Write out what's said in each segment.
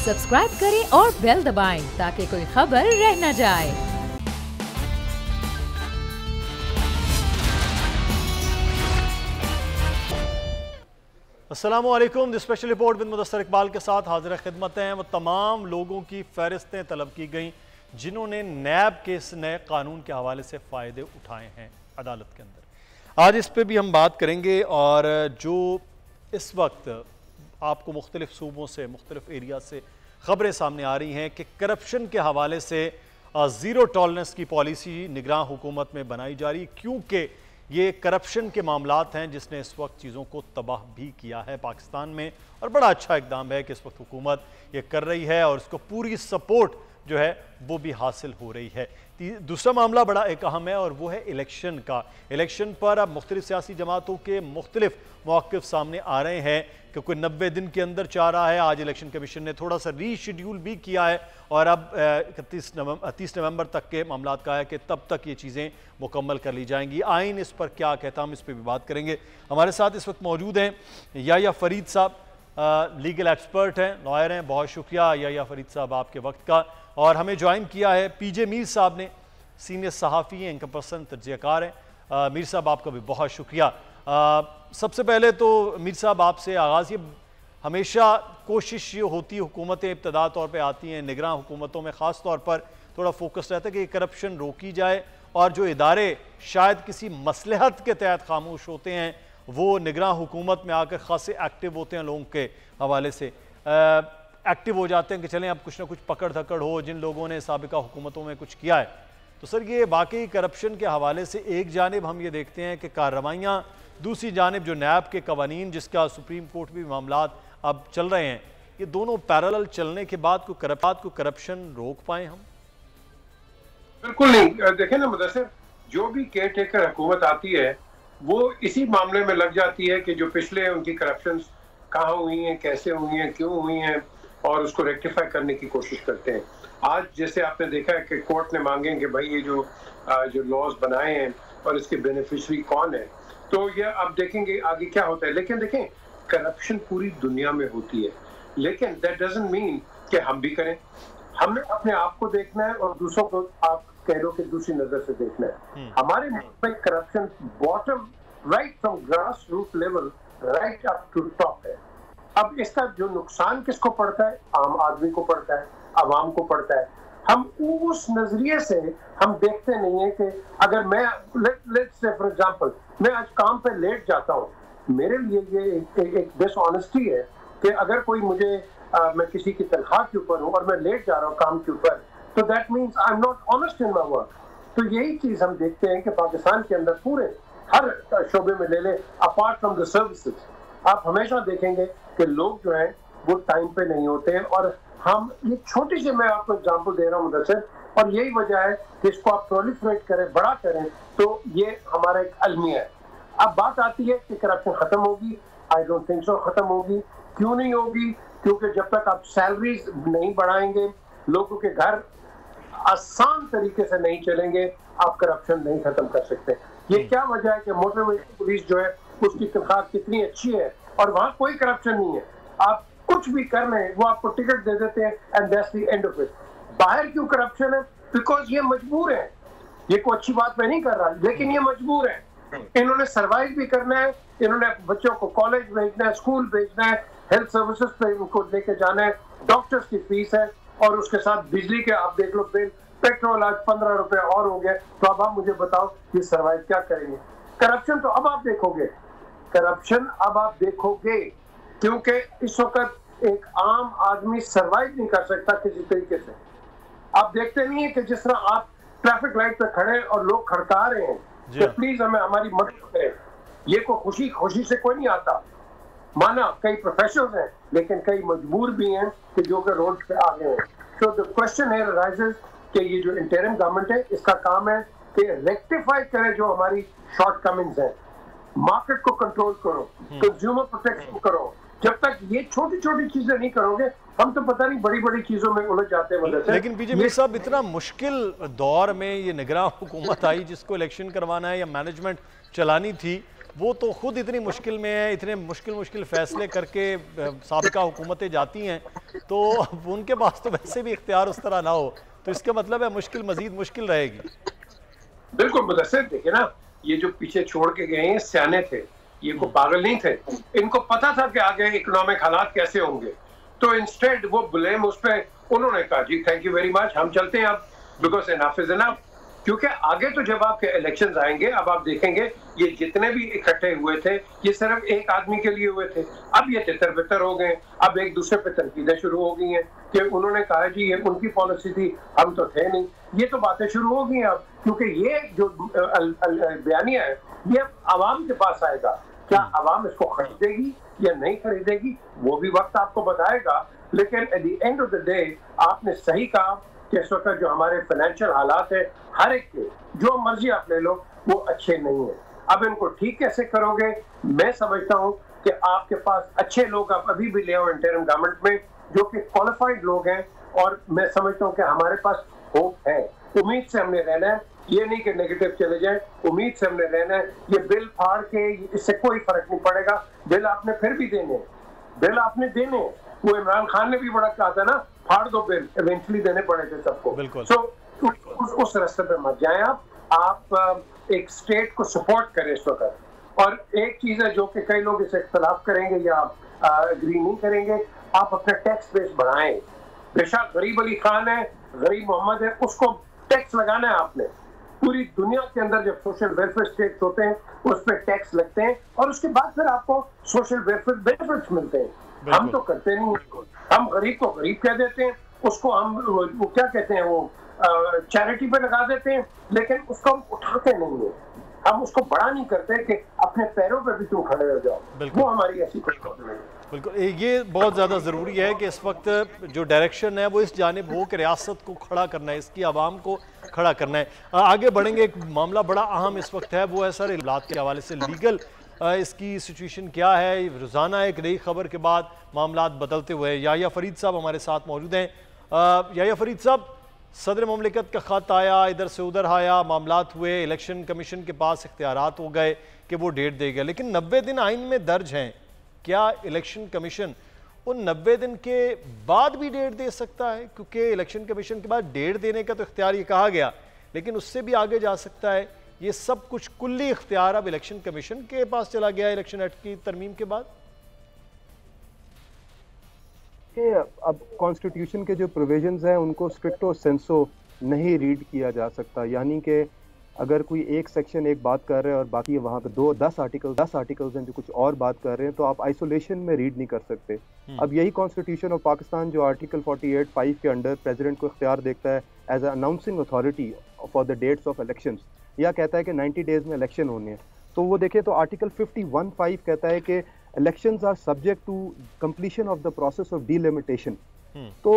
Subscribe करें और bell दबाएं ताकि कोई खबर रह न जाए। अस्सलामुअलैकुम। The special report with Mudassar Iqbal के साथ हाजिर खिदमत हैं। वो तमाम लोगों की फहरिस्तें तलब की गई जिन्होंने नैब के इस नए कानून के हवाले से फ़ायदे उठाए हैं अदालत के अंदर। आज इस पर भी हम बात करेंगे। और जो इस वक्त आपको मुख्तलिफ सूबों से, मुख्तलिफ एरिया से ख़बरें सामने आ रही हैं कि करप्शन के हवाले से ज़ीरो टॉलरेंस की पॉलिसी निगरान हुकूमत में बनाई जा रही, क्योंकि ये करप्शन के मामलात हैं जिसने इस वक्त चीज़ों को तबाह भी किया है पाकिस्तान में। और बड़ा अच्छा इकदाम है कि इस वक्त हुकूमत ये कर रही है और इसको पूरी सपोर्ट जो है वो भी हासिल हो रही है। दूसरा मामला बड़ा एक अहम है और वो है इलेक्शन का। इलेक्शन पर अब मुख्तलिफ सियासी जमातों के मुख्तलिफ मौक़िफ़ सामने आ रहे हैं कि कोई 90 दिन के अंदर चाह रहा है। आज इलेक्शन कमीशन ने थोड़ा सा रीशेड्यूल भी किया है और अब 30 नवंबर तक के मामलात का है कि तब तक ये चीज़ें मुकम्मल कर ली जाएंगी। आइन इस पर क्या कहता, हम इस पर भी बात करेंगे। हमारे साथ इस वक्त मौजूद हैं याया फरीद साहब, लीगल एक्सपर्ट हैं, लॉयर हैं। बहुत शुक्रिया याया फरीद साहब आपके वक्त का। और हमें ज्वाइन किया है पीजे मीर साहब ने, सीनियर सहाफ़ी हैं, इनका पर्सन तज्ज़ियाकार हैं। मीर साहब आपका भी बहुत शुक्रिया। सबसे पहले तो मीर साहब आपसे आगाज़, ये हमेशा कोशिश ये होती है, हुकूमतें इब्तदा तौर पे आती हैं, निगरान हुकूमतों में ख़ास तौर पर थोड़ा फोकस रहता है कि करप्शन रोकी जाए और जो इदारे शायद किसी मसलहत के तहत खामोश होते हैं वो निगरान हुकूमत में आकर ख़ासे एक्टिव होते हैं, लोगों के हवाले से एक्टिव हो जाते हैं कि चलें अब कुछ ना कुछ पकड़ धकड़ हो जिन लोगों ने साबिका हुकूमतों में कुछ किया है। तो सर ये वाकई करप्शन के हवाले से एक जानिब हम ये देखते हैं कि कार्रवाइयाँ, दूसरी जानिब जो नैब के कवानीन जिसका सुप्रीम कोर्ट भी मामलात अब चल रहे हैं, ये दोनों पैरेलल चलने के बाद को करप्शन रोक पाए हम? बिल्कुल नहीं। देखें ना मुदस्सिर, जो भी केयर टेकर हुकूमत आती है वो इसी मामले में लग जाती है कि जो पिछले उनकी करप्शन कहाँ हुई हैं, कैसे हुई हैं, क्यों हुई हैं, और उसको रेक्टिफाई करने की कोशिश करते हैं। आज जैसे आपने देखा है कि कोर्ट ने मांगे कि भाई ये जो लॉज बनाए हैं और इसके बेनिफिशरी कौन है, तो ये अब देखेंगे आगे क्या होता है। लेकिन देखें, करप्शन पूरी दुनिया में होती है, लेकिन दैट डजंट मीन कि हम भी करें। हमने अपने आप को देखना है और दूसरों को आप कह लो कि दूसरी नजर से देखना है। हमारे मुल्क में corruption bottom right from grass root level right up to top है। अब इसका जो नुकसान किसको पड़ता है? आम आदमी को पड़ता है, आवाम को पड़ता है। हम उस नजरिए से हम देखते नहीं है कि अगर मैं लेट्स से फॉर एग्जांपल मैं आज काम पे लेट जाता हूँ, मेरे लिए ये एक डिसऑनेस्टी है कि अगर कोई मुझे मैं किसी की तनख्वाह के ऊपर हूँ और मैं लेट जा रहा हूँ काम के ऊपर, तो that means I am not honest in my work. तो यही चीज हम देखते हैं कि पाकिस्तान के अंदर पूरे हर शोबे में ले ले, अपार्ट फ्रॉम द सर्विसेज, आप हमेशा देखेंगे कि लोग जो हैं वो टाइम पे नहीं होते हैं। और हम ये छोटी सी मैं आपको एग्जांपल दे रहा हूँ मुदस्सिर, और यही वजह है कि इसको आप प्रोलिफरेट करें, बड़ा करें, तो ये हमारा एक अलमिया है। अब बात आती है कि करप्शन खत्म होगी, आई डोंट थिंक सो खत्म होगी। क्यों नहीं होगी? क्योंकि जब तक आप सैलरीज नहीं बढ़ाएंगे, लोगों के घर आसान तरीके से नहीं चलेंगे, आप करप्शन नहीं खत्म कर सकते। ये क्या वजह है कि मोटर व्हीकल पुलिस जो है उसकी तनख्वाह कितनी अच्छी है और वहां कोई करप्शन नहीं है, आप कुछ भी कर रहे हैं वो आपको टिकट दे देते हैं and that's the end of it. बाहर क्यों करप्शन है? बिकॉज ये मजबूर है। ये कोई अच्छी बात मैं नहीं कर रहा, लेकिन ये मजबूर है। इन्होंने सर्वाइव भी करना है, इन्होंने बच्चों को कॉलेज भेजना है, स्कूल भेजना है, हेल्थ सर्विसेज पे उनको लेके जाना है, डॉक्टर्स की फीस है, और उसके साथ बिजली के आप देख लो बिल, पेट्रोल आज 15 रुपए और हो गए। तो अब आप मुझे बताओ ये सर्वाइव क्या करेंगे? करप्शन तो अब आप देखोगे, करप्शन अब आप देखोगे, क्योंकि इस वक्त एक आम आदमी सर्वाइव नहीं कर सकता किसी तरीके से। आप देखते नहीं है कि जिस तरह आप ट्रैफिक लाइट पे खड़े और लोग खड़का रहे हैं कि प्लीज हमें हमारी मदद करें, ये को खुशी से कोई नहीं आता। माना कई प्रोफेशनल्स हैं, लेकिन कई मजबूर भी हैं कि जो कि रोड पे आ गए हैं। तो द क्वेश्चन है राइजेस कि ये जो इंटरिम गवर्नमेंट है, इसका काम है कि रेक्टिफाई करे जो हमारी शॉर्टकमिंग्स हैं, मार्केट को कंट्रोल करो, कंज्यूमर प्रोटेक्शन करो। जब तक ये छोटी छोटी चीजें नहीं करोगे, हम तो पता नहीं बड़ी बड़ी चीजों में उलझ जाते हैं। लेकिन पीजे मीर साहब, इतना मुश्किल दौर में ये निगरान हुकूमत आई जिसको इलेक्शन करवाना है या मैनेजमेंट चलानी थी, वो तो खुद इतनी मुश्किल में है, इतने मुश्किल फैसले करके साबिका हुकूमतें जाती हैं तो अब उनके पास तो वैसे भी इख्तियार उस तरह ना हो, तो इसका मतलब है मुश्किल मजीद मुश्किल रहेगी। बिल्कुल मुदस्सिर, देखिए ना, ये जो पीछे छोड़ के गए हैं सियाने थे, ये को पागल नहीं थे, इनको पता था कि आगे इकोनॉमिक हालात कैसे होंगे, तो इंस्टेड वो ब्लेम उस पर, उन्होंने कहा जी थैंक यू वेरी मच, हम चलते हैं अब, बिकॉज इनफ इज इनफ। क्योंकि आगे तो जब आपके इलेक्शंस आएंगे, अब आप देखेंगे ये जितने भी इकट्ठे हुए थे ये सिर्फ एक आदमी के लिए हुए थे, अब ये तितर बितर हो गए, अब एक दूसरे पे तनकीदें शुरू हो गई हैं कि उन्होंने कहा जी ये उनकी पॉलिसी थी, हम तो थे नहीं, ये तो बातें शुरू हो गई अब, क्योंकि ये जो बयानिया है ये आवाम के पास आएगा, क्या आवाम इसको खरीदेगी या नहीं खरीदेगी वो भी वक्त आपको बताएगा। लेकिन at the end of the day आपने सही कहा कि इस वक्त जो हमारे फाइनेंशियल हालात है हर एक के, जो मर्जी आप ले लो, वो अच्छे नहीं है। अब इनको ठीक कैसे करोगे? मैं समझता हूँ कि आपके पास अच्छे लोग आप अभी भी ले आओ इंटरिम गवर्नमेंट में, जो कि क्वालिफाइड लोग हैं, और मैं समझता हूँ कि हमारे पास होप है। उम्मीद से हमने रहना है, ये नहीं कि नेगेटिव चले जाए, उम्मीद से हमने रहना है। ये बिल फाड़ के इससे कोई फर्क नहीं पड़ेगा, बिल आपने फिर भी देने हैं, बिल आपने देने हैं। वो इमरान खान ने भी बड़ा कहा था ना, फाड़ दो बिल, इवेंचुअली देने पड़े थे सबको। सो उस रास्ते पे मत जाएं आप एक स्टेट को सपोर्ट करें इस वक्त। और एक चीज है जो कि कई लोग इसे इख्तलाफ करेंगे या एग्री नहीं करेंगे, आप अपना टैक्स बेस बढ़ाएं। बेशक गरीब अली खान है, गरीब मोहम्मद है, उसको टैक्स लगाना है आपने। पूरी दुनिया के अंदर जब सोशल वेलफेयर स्टेट्स होते हैं उस पर टैक्स लगते हैं और उसके बाद फिर आपको सोशल वेलफेयर बेनिफिट्स मिलते हैं। हम तो करते नहीं, हम गरीब को गरीब कह देते हैं, उसको हम वो क्या कहते हैं, वो चैरिटी पे लगा देते हैं, लेकिन उसको हम उठाते नहीं है, हम उसको बड़ा नहीं करते कि अपने पैरों पे भी तुम खड़े हो जाओ। वो हमारी ऐसी कोई प्रॉब्लम नहीं। बिल्कुल, ये बहुत ज़्यादा ज़रूरी है कि इस वक्त जो डायरेक्शन है वो इस जानिब हो कि रियासत को खड़ा करना है, इसकी आवाम को खड़ा करना है। आगे बढ़ेंगे, एक मामला बड़ा अहम इस वक्त है, वो है सर इलाज के हवाले से लीगल इसकी सिचुएशन क्या है। रोज़ाना एक नई खबर के बाद मामला बदलते हुए। याह्या फरीद साहब हमारे साथ मौजूद हैं। याह्या फरीद साहब, सदर मुमलिकत का ख़त आया, इधर से उधर आया, मामलात हुए, इलेक्शन कमीशन के पास इख्तियारात हो गए कि वो डेट देगा, लेकिन 90 दिन आइन में दर्ज हैं। क्या इलेक्शन कमीशन उन 90 दिन के बाद भी डेट दे सकता है? क्योंकि इलेक्शन कमीशन के बाद डेट देने का तो इख्तियार ये कहा गया, लेकिन उससे भी आगे जा सकता है। ये सब कुछ कुल्ली इख्तियार अब इलेक्शन कमीशन के पास चला गया इलेक्शन एक्ट की तरमीम के बाद। अब कॉन्स्टिट्यूशन के जो प्रोविजंस हैं उनको स्ट्रिक्टो सेंसो नहीं रीड किया जा सकता, यानी कि अगर कोई एक सेक्शन एक बात कर रहे हैं और बाकी वहाँ पे 10 आर्टिकल्स हैं जो कुछ और बात कर रहे हैं, तो आप आइसोलेशन में रीड नहीं कर सकते। अब यही कॉन्स्टिट्यूशन ऑफ पाकिस्तान जो आर्टिकल 48(5) के अंडर प्रेसिडेंट को इख्तियार देखता है as a announcing authority for the dates of elections, या कहता है कि 90 डेज में इलेक्शन होने हैं। तो वो देखें तो आर्टिकल 51(5) कहता है कि elections are subject to completion of the process of delimitation. तो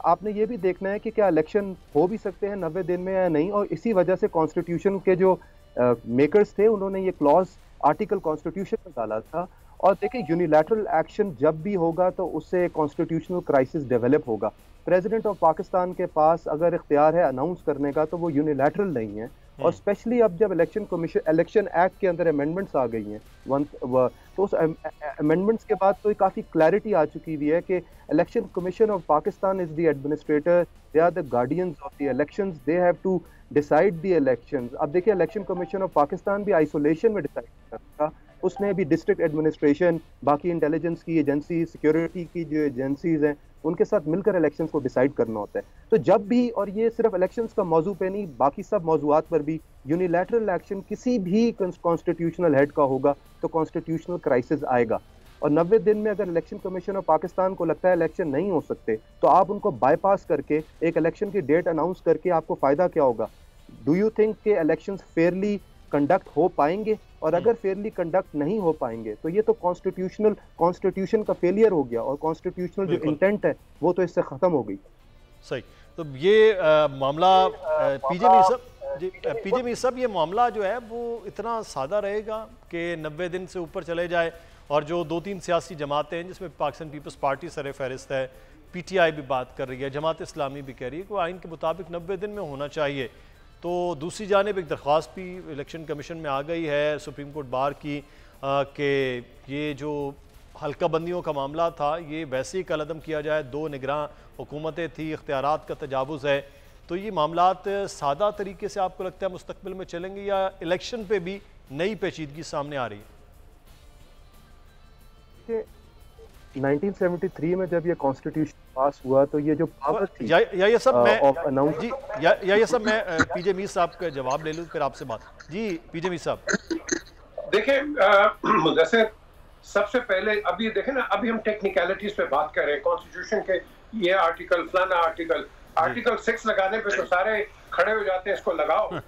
आपने ये भी देखना है कि क्या इलेक्शन हो भी सकते हैं 90 दिन में या नहीं, और इसी वजह से कॉन्स्टिट्यूशन के जो मेकर्स थे उन्होंने ये क्लॉज आर्टिकल कॉन्स्टिट्यूशन में डाला था। और देखिए, यूनिलैटरल एक्शन जब भी होगा तो उससे कॉन्स्टिट्यूशनल क्राइसिस डेवलप होगा। प्रेसिडेंट ऑफ पाकिस्तान के पास अगर इख्तियार है अनाउंस करने का तो वो यूनिलैटरल नहीं है। और स्पेशली अब जब इलेक्शन एक्ट के अंदर अमेंडमेंट्स आ गई हैं, तो उस अमेंडमेंट्स के बाद तो काफ़ी क्लैरिटी आ चुकी हुई है कि election commission of Pakistan is the administrator, they are the guardians of the elections, they have to decide the elections. अब देखिए, इलेक्शन कमीशन ऑफ पाकिस्तान भी आइसोलेशन में डिसाइड करता, उसने भी डिस्ट्रिक्ट एडमिनिस्ट्रेशन, बाकी इंटेलिजेंस की एजेंसी, सिक्योरिटी की जो एजेंसीज हैं, उनके साथ मिलकर इलेक्शंस को डिसाइड करना होता है। तो जब भी, और ये सिर्फ इलेक्शंस का मौजू पे नहीं, बाकी सब मौजूआत पर भी यूनिलैटरल एक्शन किसी भी कॉन्स्टिट्यूशनल हेड का होगा तो कॉन्स्टिट्यूशनल क्राइसिस आएगा। और 90 दिन में अगर इलेक्शन कमीशन ऑफ पाकिस्तान को लगता है इलेक्शन नहीं हो सकते, तो आप उनको बाईपास करके एक इलेक्शन की डेट अनाउंस करके आपको फायदा क्या होगा? डू यू थिंक कि इलेक्शंस फेयरली कंडक्ट हो पाएंगे? और अगर फेयरली कंडक्ट नहीं हो पाएंगे तो ये तो कॉन्स्टिट्यूशन का फेलियर हो गया, और कॉन्स्टिट्यूशनल जो इंटेंट है वो तो इससे खत्म हो गई। सही। तो ये मामला पीजे मीर साहब, ये मामला जो है वो इतना सादा रहेगा कि 90 दिन से ऊपर चले जाए, और जो 2-3 सियासी जमातें हैं जिसमें पाकिस्तान पीपल्स पार्टी सर फहरिस्त है, PTI भी बात कर रही है, जमात इस्लामी भी कह रही है कि आइन के मुताबिक 90 दिन में होना चाहिए। तो दूसरी जानिब एक दरख्वास्त भी इलेक्शन कमीशन में आ गई है सुप्रीम कोर्ट बार की कि ये जो हल्का बंदियों का मामला था, ये वैसे ही कलअदम किया जाए, 2 निगरान हुकूमतें थी, इख्तियारात का तजावुज़ है, तो ये मामलात सादा तरीके से आपको लगता है मुस्तकबिल में चलेंगे या इलेक्शन पे भी नई पेचीदगी सामने आ रही है? 1973 में जब ये कॉन्स्टिट्यूशन पास हुआ तो ये जो पावर थी ये सब मैं जी ये सब मैं पीजे मीर साहब का जवाब ले लूं फिर आपसे बात। जी पीजे मीर साहब देखिए मुदस्सिर, सबसे पहले अभी देखें ना, अभी हम टेक्निकलिटीज पे बात कर रहे हैं कॉन्स्टिट्यूशन के, ये आर्टिकल फलाना आर्टिकल 6 लगाने पे तो सारे खड़े हो जाते हैं, इसको लगाओ।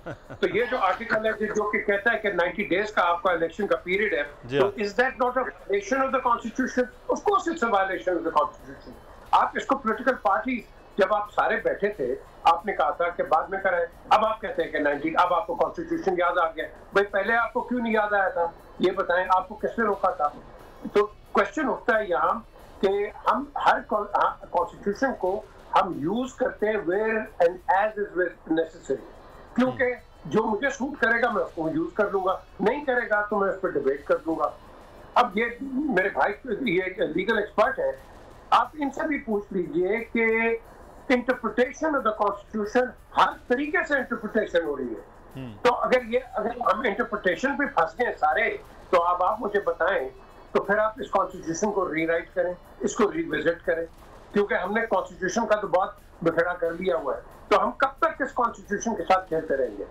तो ये जो आर्टिकल है जो कि कहता है कि 90 डेज का आपका इलेक्शन का पीरियड है, तो is that not a violation of the constitution? Of course it's a violation of the constitution. आप इसको पॉलिटिकल पार्टी, जब आप सारे बैठे थे आपने कहा था कि बाद में कराएं, अब आप कहते हैं कि 90, अब आपको कॉन्स्टिट्यूशन याद आ गया। भाई पहले आपको क्यों नहीं याद आया था, ये बताएं, आपको किसने रोका था? तो क्वेश्चन उठता है यहाँ कि हम हर कॉन्स्टिट्यूशन को हम यूज करते हैं where and as is necessary, क्योंकि जो मुझे सूट करेगा मैं उसको यूज कर लूंगा, नहीं करेगा तो मैं उस पर डिबेट कर दूंगा। अब ये मेरे भाई ये लीगल एक्सपर्ट है, आप इनसे भी पूछ लीजिए कि इंटरप्रिटेशन ऑफ द कॉन्स्टिट्यूशन हर तरीके से इंटरप्रिटेशन हो रही है। तो अगर हम इंटरप्रिटेशन पे फंस गए सारे, तो अब आप मुझे बताएं, तो फिर आप इस कॉन्स्टिट्यूशन को रीराइट करें, इसको रिविजिट करें, क्योंकि हमने कॉन्स्टिट्यूशन का तो बहुत बिखरा कर लिया हुआ है। तो हम कब तक इस कॉन्स्टिट्यूशन के साथ खेलते रहेंगे?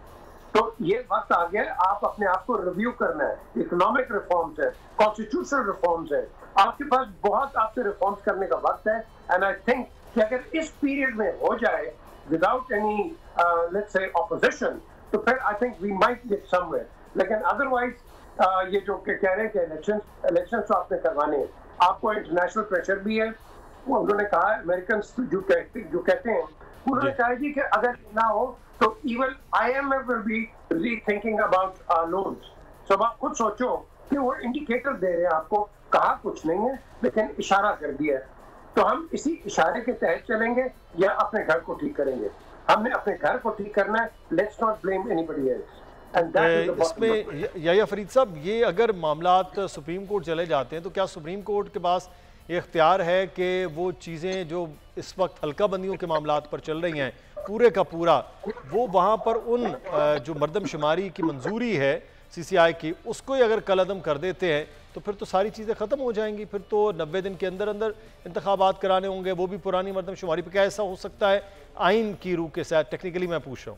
तो ये वक्त आ गया, आप अपने आप को रिव्यू करना है। इकोनॉमिक रिफॉर्म्स है, कॉन्स्टिट्यूशनल रिफॉर्म्स है, आपके पास बहुत आपसे रिफॉर्म्स करने का वक्त है। एंड आई थिंक कि अगर इस पीरियड में हो जाए without any let's say opposition, तो फिर I think we might get somewhere. लेकिन अदरवाइज ये जो कह रहे हैं कि इलेक्शन तो आपने करवाने हैं, आपको इंटरनेशनल प्रेशर भी है। वो उन्होंने कहा, अमेरिकन जो कहते हैं, उन्होंने कहा जी कि अगर ना हो तो even IMF will be rethinking about loans. सब आप खुद सोचो कि वो इंडिकेटर दे रहे हैं आपको, कहा कुछ नहीं है लेकिन इशारा कर दिया है। तो हम इसी इशारे के तहत चलेंगे या अपने घर को ठीक करेंगे? हमने अपने घर को ठीक करना है, let's not blame anybody else. इसमें याया फरीद साहब, ये अगर मामलात सुप्रीम कोर्ट चले जाते हैं तो क्या सुप्रीम कोर्ट के पास ये इख्तियार है कि वो चीज़ें जो इस वक्त हल्का बंदियों के मामलात पर चल रही हैं पूरे का पूरा, वो वहाँ पर उन जो मरदमशुमारी की मंजूरी है CCI की, उसको ही अगर कलअदम कर देते हैं तो फिर तो सारी चीज़ें ख़त्म हो जाएंगी? फिर तो 90 दिन के अंदर अंदर इंतखाबात कराने होंगे, वो भी पुरानी मरदमशुमारी पर। क्या ऐसा हो सकता है आइन की रूह के साथ? टेक्निकली मैं पूछ रहा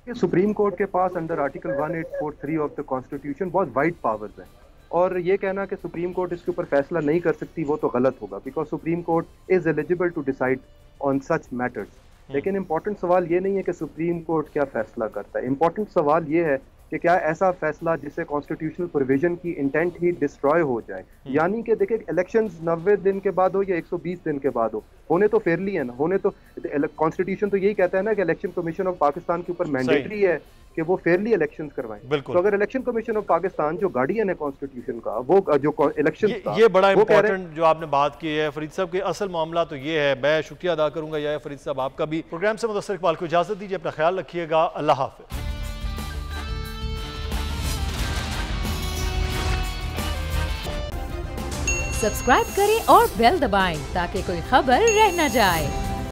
हूँ। सुप्रीम कोर्ट के पास under article 1843 of the constitution बहुत वाइड पावर्स हैं, और ये कहना कि सुप्रीम कोर्ट इसके ऊपर फैसला नहीं कर सकती वो तो गलत होगा, because supreme court is eligible to decide on such matters. लेकिन इंपॉर्टेंट सवाल ये नहीं है कि सुप्रीम कोर्ट क्या फैसला करता है, इंपॉर्टेंट सवाल ये है कि क्या ऐसा फैसला जिससे कॉन्स्टिट्यूशनल प्रोविजन की इंटेंट ही डिस्ट्रॉय हो जाए। यानी कि देखिए, इलेक्शंस 90 दिन के बाद हो या 120 दिन के बाद हो, होने तो फेयरली है ना, होने तो कॉन्स्टिट्यूशन तो यही कहता है ना कि इलेक्शन कमीशन ऑफ पाकिस्तान के ऊपर मैंडेटरी है कि वो फेयरली इलेक्शंस करवाएं। तो अगर इलेक्शन कमीशन ऑफ पाकिस्तान जो गार्डियन है कॉन्स्टिट्यूशन का, वो जो इलेक्शन ये बड़ा इंपॉर्टेंट जो आपने बात की है फरीद साहब के, असल मामला तो ये है। मैं शुक्रिया अदा करूंगा या फरीद साहब आपका भी। प्रोग्राम से मुदस्सिर इकबाल को इजाजत दीजिए, अपना ख्याल रखिएगा, अल्लाह हाफिज। सब्सक्राइब करें और बेल दबाएं ताकि कोई खबर रह न जाए।